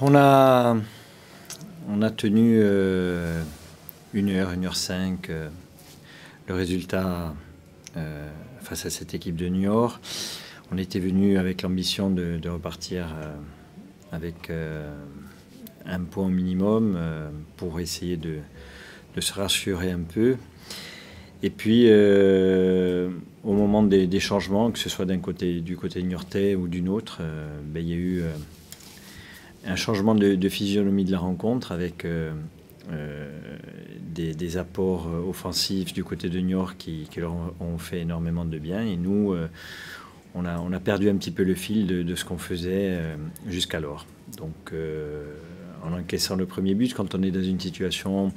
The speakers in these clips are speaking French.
On a tenu 1h05 le résultat face à cette équipe de Niort. On était venu avec l'ambition de repartir avec un point au minimum pour essayer de se rassurer un peu. Et puis, au moment des changements, que ce soit du côté niortais ou d'une autre, il y a eu un changement de physionomie de la rencontre avec des apports offensifs du côté de Niort qui leur ont fait énormément de bien. Et nous, on a perdu un petit peu le fil de ce qu'on faisait jusqu'alors. Donc, en encaissant le premier but, quand on est dans une situation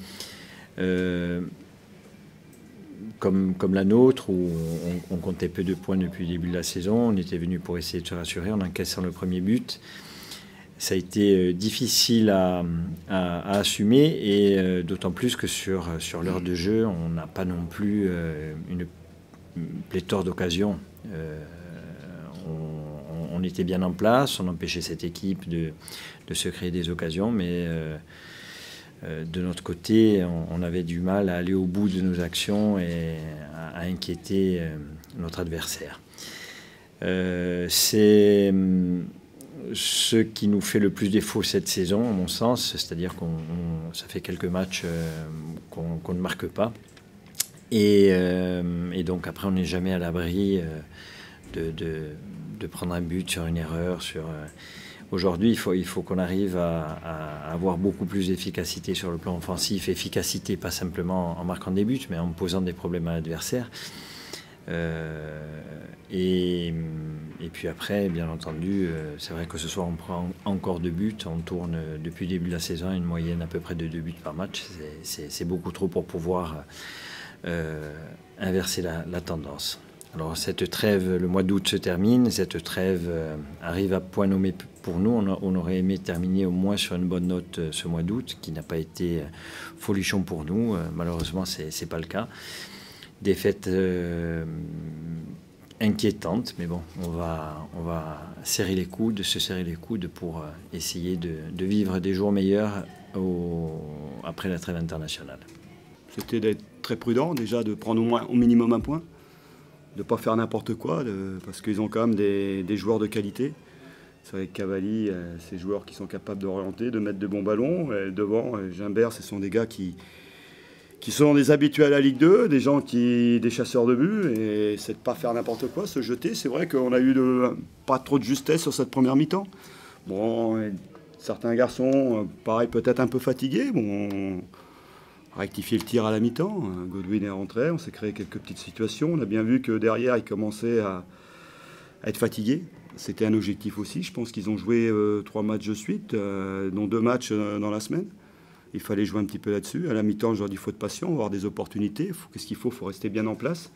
comme la nôtre, où on comptait peu de points depuis le début de la saison, on était venu pour essayer de se rassurer en encaissant le premier but. Ça a été difficile à assumer, et d'autant plus que sur l'heure de jeu, on n'a pas non plus une pléthore d'occasions. On était bien en place, on empêchait cette équipe de se créer des occasions, mais de notre côté, on avait du mal à aller au bout de nos actions et à inquiéter notre adversaire. C'est ce qui nous fait le plus défaut cette saison, à mon sens, c'est-à-dire ça fait quelques matchs qu'on ne marque pas. Et donc après, on n'est jamais à l'abri de prendre un but sur une erreur. Aujourd'hui, il faut qu'on arrive à avoir beaucoup plus d'efficacité sur le plan offensif. Efficacité, pas simplement en marquant des buts, mais en posant des problèmes à l'adversaire. Et puis après, bien entendu, c'est vrai que ce soir on prend encore 2 buts, on tourne depuis le début de la saison à une moyenne à peu près de 2 buts par match. C'est beaucoup trop pour pouvoir inverser la tendance. Alors cette trêve, le mois d'août se termine, cette trêve arrive à point nommé pour nous. On aurait aimé terminer au moins sur une bonne note ce mois d'août, qui n'a pas été folichon pour nous. Malheureusement, c'est pas le cas. Défaite inquiétante, mais bon, on va serrer les coudes, se serrer les coudes pour essayer de vivre des jours meilleurs après la trêve internationale. C'était d'être très prudent, déjà de prendre au minimum un point, de ne pas faire n'importe quoi, parce qu'ils ont quand même des joueurs de qualité. C'est vrai que Cavalli, ces joueurs qui sont capables d'orienter, de mettre de bons ballons. Et devant, Gimbert, ce sont des gars qui sont des habitués à la Ligue 2, des chasseurs de but, et c'est de ne pas faire n'importe quoi, se jeter. C'est vrai qu'on a eu pas trop de justesse sur cette première mi-temps. Bon, certains garçons, pareil, peut-être un peu fatigués. Bon, on a rectifié le tir à la mi-temps. Godwin est rentré, on s'est créé quelques petites situations. On a bien vu que derrière, ils commençaient à être fatigués. C'était un objectif aussi. Je pense qu'ils ont joué 3 matchs de suite, dont 2 matchs dans la semaine. Il fallait jouer un petit peu là-dessus. À la mi-temps, je leur dis, il faut de patience, avoir des opportunités. Qu'est-ce qu'il faut? Il faut rester bien en place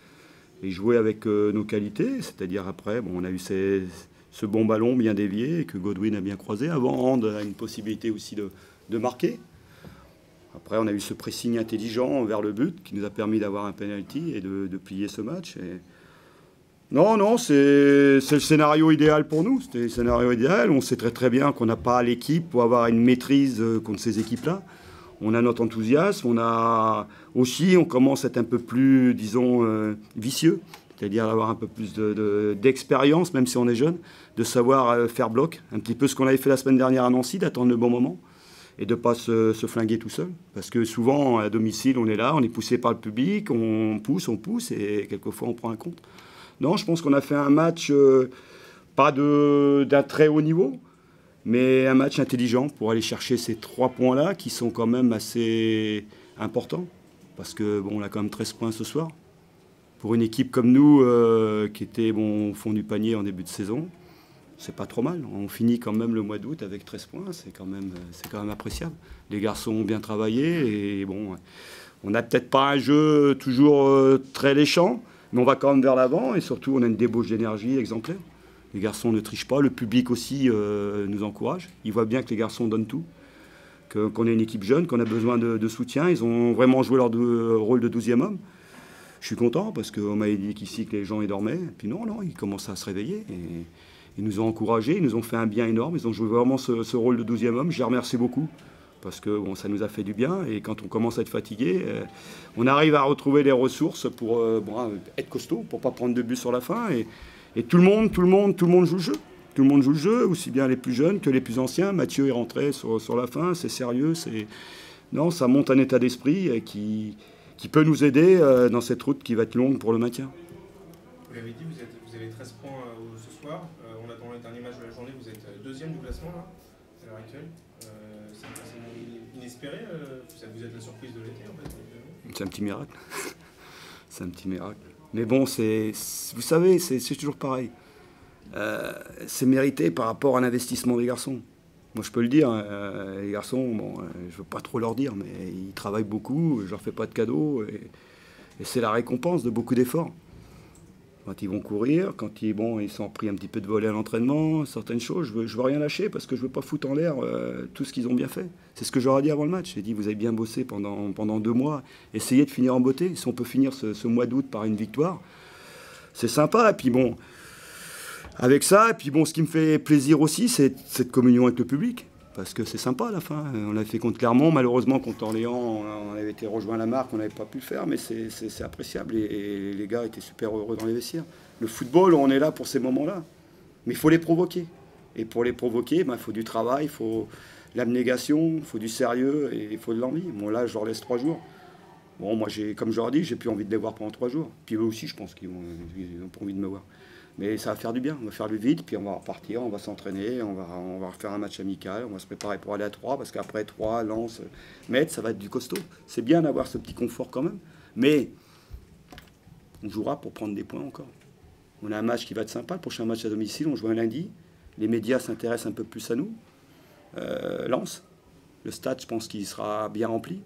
et jouer avec nos qualités. C'est-à-dire après, bon, on a eu ce bon ballon bien dévié et que Godwin a bien croisé. Avant, Hand a une possibilité aussi de marquer. Après, on a eu ce pressing intelligent vers le but qui nous a permis d'avoir un penalty et de plier ce match. Et non, c'est le scénario idéal pour nous. C'était le scénario idéal. On sait très très bien qu'on n'a pas l'équipe pour avoir une maîtrise contre ces équipes-là. On a notre enthousiasme, on commence à être un peu plus, disons, vicieux, c'est-à-dire d'avoir un peu plus d'expérience, même si on est jeune, de savoir faire bloc, un petit peu ce qu'on avait fait la semaine dernière à Nancy, d'attendre le bon moment et de ne pas se flinguer tout seul. Parce que souvent, à domicile, on est là, on est poussé par le public, on pousse, et quelquefois on prend un compte. Non, je pense qu'on a fait un match, pas d'un très haut niveau, mais un match intelligent pour aller chercher ces 3 points-là qui sont quand même assez importants. Parce que bon, on a quand même 13 points ce soir. Pour une équipe comme nous, qui était au fond du panier en début de saison, c'est pas trop mal. On finit quand même le mois d'août avec 13 points, c'est quand même appréciable. Les garçons ont bien travaillé et bon, on n'a peut-être pas un jeu toujours très léchant, mais on va quand même vers l'avant et surtout on a une débauche d'énergie exemplaire. Les garçons ne trichent pas, le public aussi nous encourage. Ils voient bien que les garçons donnent tout, qu'on est une équipe jeune, qu'on a besoin de soutien. Ils ont vraiment joué leur rôle de 12e homme. Je suis content parce qu'on m'a dit qu'ici que les gens y dormaient. Et puis non, ils commencent à se réveiller. Et ils nous ont encouragés, ils nous ont fait un bien énorme. Ils ont joué vraiment ce rôle de 12e homme. Je les remercie beaucoup parce que bon, ça nous a fait du bien. Et quand on commence à être fatigué, on arrive à retrouver les ressources pour être costaud, pour ne pas prendre de but sur la fin. Et tout le monde joue le jeu. Tout le monde joue le jeu, aussi bien les plus jeunes que les plus anciens. Mathieu est rentré sur la fin, c'est sérieux. Non, ça monte un état d'esprit qui peut nous aider dans cette route qui va être longue pour le maintien. Vous l'avez dit, vous avez 13 points ce soir. On attend le dernier match de la journée. Vous êtes deuxième du classement là, à l'heure actuelle. C'est inespéré. Vous êtes la surprise de l'été en fait. C'est un petit miracle. C'est un petit miracle. Mais bon, vous savez, c'est toujours pareil. C'est mérité par rapport à l'investissement des garçons. Moi, je peux le dire, les garçons, je ne veux pas trop leur dire, mais ils travaillent beaucoup, je ne leur fais pas de cadeaux, et c'est la récompense de beaucoup d'efforts. Quand ils vont courir, quand ils sont pris un petit peu de volley à l'entraînement, certaines choses, je veux rien lâcher parce que je ne veux pas foutre en l'air tout ce qu'ils ont bien fait. C'est ce que j'aurais dit avant le match. J'ai dit, vous avez bien bossé pendant 2 mois, essayez de finir en beauté. Si on peut finir ce mois d'août par une victoire, c'est sympa. Et puis bon, avec ça, et puis bon, ce qui me fait plaisir aussi, c'est cette communion avec le public. Parce que c'est sympa à la fin. On l'a fait contre Clermont, malheureusement contre Orléans, on avait été rejoint à la marque, on n'avait pas pu le faire, mais c'est appréciable et les gars étaient super heureux dans les vestiaires. Le football, on est là pour ces moments-là, mais il faut les provoquer. Et pour les provoquer, il faut du travail, il faut l'abnégation, il faut du sérieux et il faut de l'envie. Bon là, je leur laisse 3 jours. Bon, moi, comme je leur dis, j'ai plus envie de les voir pendant 3 jours. Puis eux aussi, je pense qu'ils n'ont pas envie de me voir. Mais ça va faire du bien, on va faire du vide, puis on va repartir, on va s'entraîner, on va refaire un match amical, on va se préparer pour aller à 3, parce qu'après 3, Lens, Metz, ça va être du costaud. C'est bien d'avoir ce petit confort quand même, mais on jouera pour prendre des points encore. On a un match qui va être sympa, le prochain match à domicile, on joue un lundi, les médias s'intéressent un peu plus à nous. Lens, le stade, je pense qu'il sera bien rempli.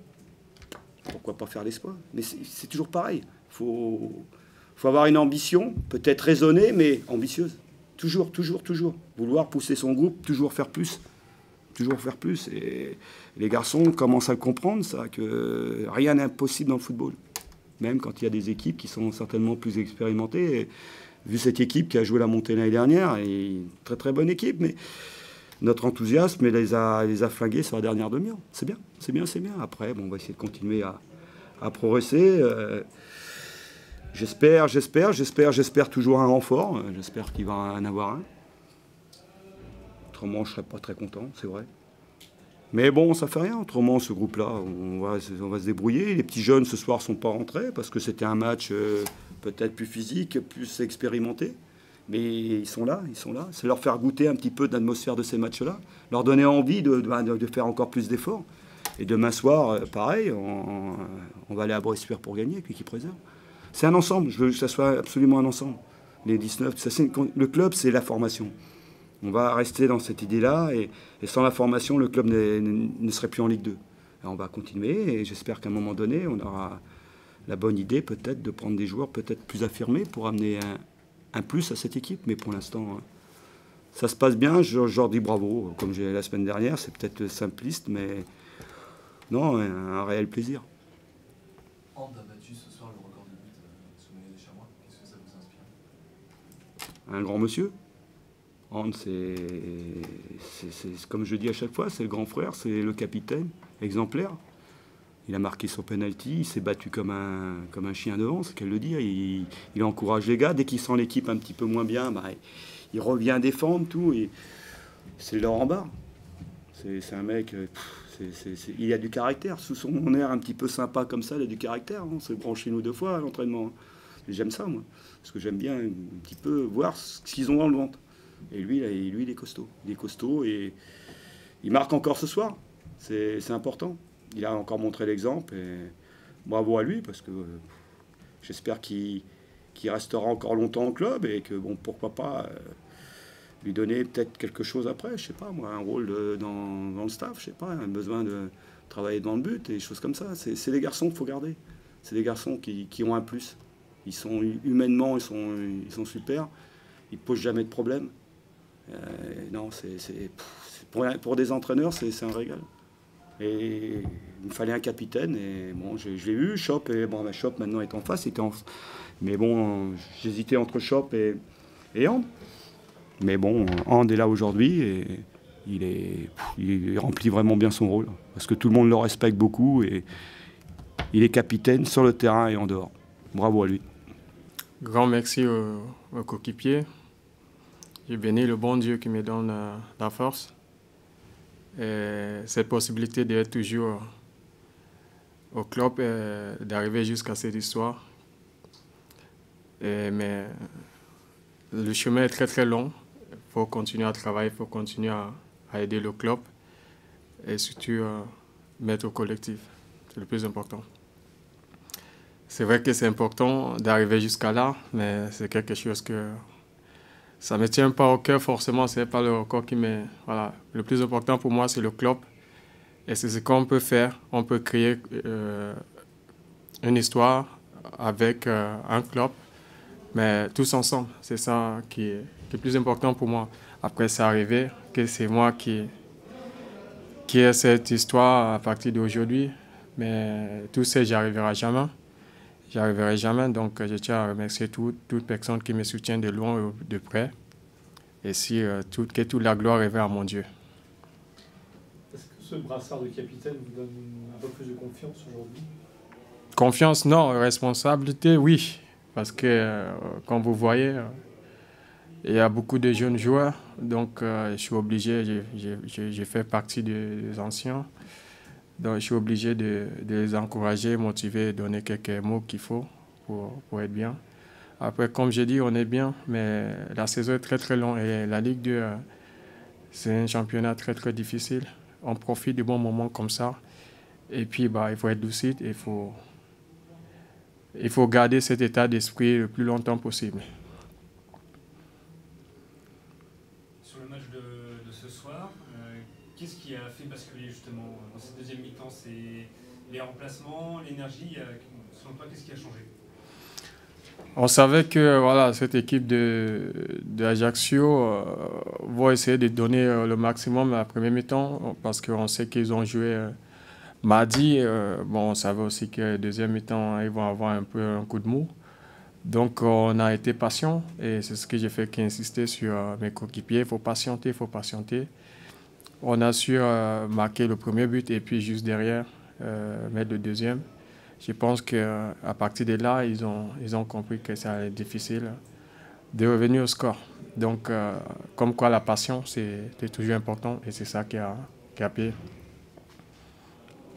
Pourquoi pas faire l'espoir? Mais c'est toujours pareil, il faut avoir une ambition, peut-être raisonnée, mais ambitieuse. Toujours. Vouloir pousser son groupe, toujours faire plus. Toujours faire plus. Et les garçons commencent à le comprendre, ça, que rien n'est impossible dans le football. Même quand il y a des équipes qui sont certainement plus expérimentées. Et vu cette équipe qui a joué la montée l'année dernière, et une très très bonne équipe, mais notre enthousiasme les a flingués sur la dernière demi-heure. C'est bien. Après, on va essayer de continuer à progresser. J'espère toujours un renfort. J'espère qu'il va en avoir un. Autrement, je ne serais pas très content, c'est vrai. Mais bon, ça fait rien. Autrement, ce groupe-là, on va se débrouiller. Les petits jeunes, ce soir, ne sont pas rentrés parce que c'était un match peut-être plus physique, plus expérimenté. Mais ils sont là. C'est leur faire goûter un petit peu de l'atmosphère de ces matchs-là. Leur donner envie de faire encore plus d'efforts. Et demain soir, pareil, on va aller à Bressuire pour gagner avec l'équipe réserve. C'est un ensemble, je veux que ça soit absolument un ensemble. Les 19, le club, c'est la formation. On va rester dans cette idée-là, et sans la formation, le club ne serait plus en Ligue 2. Alors on va continuer, et j'espère qu'à un moment donné, on aura la bonne idée peut-être de prendre des joueurs peut-être plus affirmés pour amener un plus à cette équipe. Mais pour l'instant, ça se passe bien, je leur dis bravo. Comme j'ai la semaine dernière, c'est peut-être simpliste, mais non, un réel plaisir. Hand a battu ce soir le record de but sous Meunier des Chamois. Qu'est-ce que ça vous inspire? Un grand monsieur. Hand, c'est comme je dis à chaque fois, c'est le grand frère, c'est le capitaine, exemplaire. Il a marqué son penalty, il s'est battu comme un chien devant, c'est qu'elle le dit. Il encourage les gars. Dès qu'il sent l'équipe un petit peu moins bien, il revient défendre tout. C'est Laurent Barre. C'est un mec... il a du caractère. Sous son air un petit peu sympa comme ça, il a du caractère. On s'est branché nous 2 fois à l'entraînement. J'aime ça, moi. Parce que j'aime bien un petit peu voir ce qu'ils ont dans le ventre. Et lui, il est costaud. Il est costaud et il marque encore ce soir. C'est important. Il a encore montré l'exemple. Et bravo à lui, parce que j'espère qu'il restera encore longtemps au club et que, bon, pourquoi pas... lui donner peut-être quelque chose après, je sais pas moi, un rôle dans le staff, je sais pas, un besoin de travailler dans le but et des choses comme ça. C'est des garçons qu'il faut garder. C'est des garçons qui ont un plus. Ils sont humainement, ils sont super. Ils posent jamais de problème. Non, pour des entraîneurs, c'est un régal. Et il me fallait un capitaine. Et bon, je l'ai eu, Chop. Et bon, Chop maintenant est en face. Mais bon, j'hésitais entre Chop et Hand. Mais bon, Hand est là aujourd'hui et il remplit vraiment bien son rôle. Parce que tout le monde le respecte beaucoup et il est capitaine sur le terrain et en dehors. Bravo à lui. Grand merci aux coéquipiers. Je bénis le bon Dieu qui me donne la force et cette possibilité d'être toujours au club et d'arriver jusqu'à cette histoire. Mais le chemin est très très long. Il faut continuer à travailler, il faut continuer à aider le club et surtout mettre au collectif. C'est le plus important. C'est vrai que c'est important d'arriver jusqu'à là, mais c'est quelque chose que ça ne me tient pas au cœur forcément, ce n'est pas le record qui me... Voilà. Le plus important pour moi, c'est le club. Et c'est ce qu'on peut faire. On peut créer une histoire avec un club, mais tous ensemble. C'est ça qui est le plus important pour moi. Après, c'est arrivé que c'est moi qui ai cette histoire à partir d'aujourd'hui, mais tout ça, j'y arriverai jamais. J'y arriverai jamais, donc je tiens à remercier toute personne qui me soutient de loin ou de près. Et si que toute la gloire revient à mon Dieu. Est-ce que ce brassard de capitaine vous donne un peu plus de confiance aujourd'hui? Confiance, non. Responsabilité, oui. Parce que, comme vous voyez, il y a beaucoup de jeunes joueurs. Donc, je suis obligé, j'ai fait partie des anciens. Donc, je suis obligé de les encourager, motiver, donner quelques mots qu'il faut pour être bien. Après, comme j'ai dit, on est bien, mais la saison est très très longue et la Ligue 2, c'est un championnat très très difficile. On profite du bon moment comme ça. Et puis, il faut être lucide et il faut garder cet état d'esprit le plus longtemps possible. Sur le match de ce soir, qu'est-ce qui a fait basculer justement dans cette deuxième mi-temps? C'est les remplacements, l'énergie. Selon toi, qu'est-ce qui a changé? On savait que voilà, cette équipe de Ajaccio va essayer de donner le maximum à la première mi-temps parce qu'on sait qu'ils ont joué mardi. On savait aussi que la deuxième mi-temps, ils vont avoir un peu un coup de mou. Donc, on a été patient et c'est ce que j'ai fait qu'insister sur mes coéquipiers. Il faut patienter, il faut patienter. On a su marquer le premier but et puis juste derrière, mettre le deuxième. Je pense qu'à partir de là, ils ont compris que ça allait être difficile de revenir au score. Donc, comme quoi la passion, c'est toujours important et c'est ça qui a payé.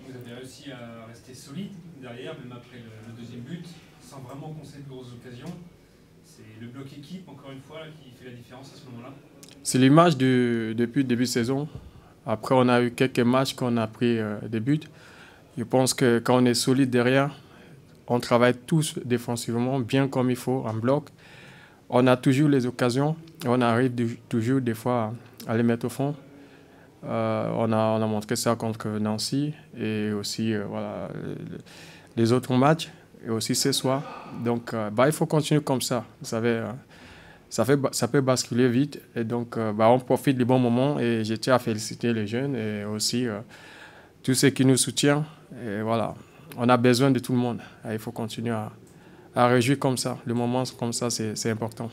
Vous avez réussi à rester solide derrière, même après le deuxième but, sans vraiment concéder de grosses occasions. C'est le bloc équipe, encore une fois, qui fait la différence à ce moment-là. C'est l'image depuis le début de saison. Après, on a eu quelques matchs qu'on a pris des buts. Je pense que quand on est solide derrière, on travaille tous défensivement, bien comme il faut, en bloc. On a toujours les occasions. On arrive toujours des fois à les mettre au fond. On a montré ça contre Nancy et aussi les autres matchs et aussi ce soir. Donc, il faut continuer comme ça. Vous savez, ça peut basculer vite. Et donc, on profite du bon moment et je tiens à féliciter les jeunes et aussi tous ceux qui nous soutiennent. Et voilà, on a besoin de tout le monde. Il faut continuer à réjouir comme ça. Le moment comme ça, c'est important.